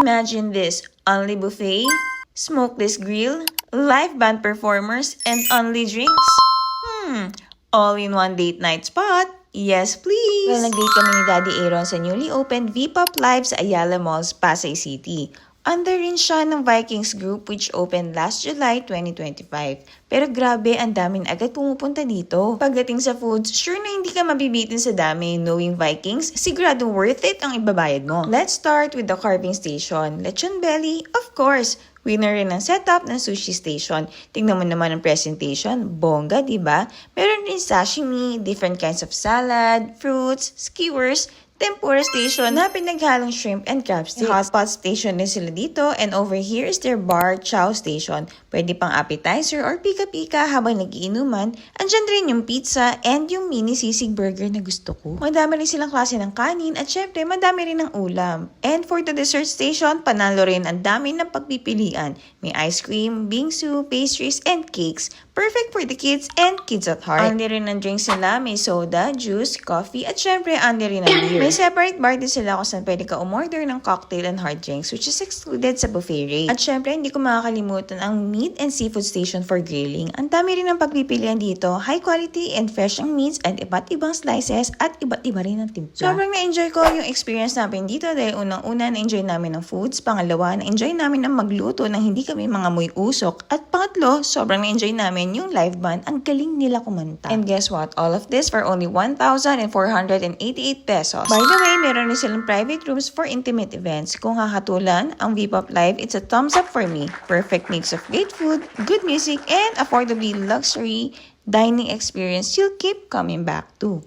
Imagine this, only buffet, smokeless grill, live band performers, and only drinks. All in one date night spot. Yes, please! Well, nag-date kami ni Daddy Aaron sa newly opened V-Pop Live sa Ayala Malls, Pasay City. Under rin siya ng Vikings Group which opened last July 2025. Pero grabe, ang daming agad pumupunta dito. Pagdating sa foods, sure na hindi ka mabibitin sa dami. Knowing Vikings, sigurado worth it ang ibabayad mo. Let's start with the carving station. Lechon belly, of course. Winner rin ang setup ng sushi station. Tingnan mo naman ang presentation. Bongga, diba? Meron din sashimi, different kinds of salad, fruits, skewers, tempura station na pinaghalong shrimp and crab sticks. Hotpot station din sila dito, and over here is their bar chow station. Pwede pang appetizer or pika-pika habang nagiinuman. Andyan rin yung pizza and yung mini sisig burger na gusto ko. Madami rin silang klase ng kanin at syempre madami rin ng ulam. And for the dessert station, panalo rin ang dami ng pagpipilian. May ice cream, bingsu, pastries, and cakes. Perfect for the kids and kids at heart. Andi rin ng drinks nila, may soda, juice, coffee, at syempre andi rin ng beer. May separate bar din sila kung saan pwede ka umorder ng cocktail and hard drinks which is excluded sa buffet rate. At syempre, hindi ko makakalimutan ang meat and seafood station for grilling. Ang dami rin ng pagpipilian dito, high quality and fresh ang meats and iba't ibang slices at iba't iba rin ang timpla. Sobrang na-enjoy ko yung experience namin dito dahil unang-una na-enjoy namin ng foods, pangalawa na-enjoy namin ang magluto nang hindi kami mga muy usok, at pangatlo, sobrang na-enjoy namin yung live band, ang galing nila kumanta. And guess what? All of this for only 1,488 pesos. By the way, meron rin silang private rooms for intimate events. Kung kakatulan ang V-Pop Live, it's a thumbs up for me. Perfect mix of great food, good music, and affordably luxury dining experience you'll keep coming back to.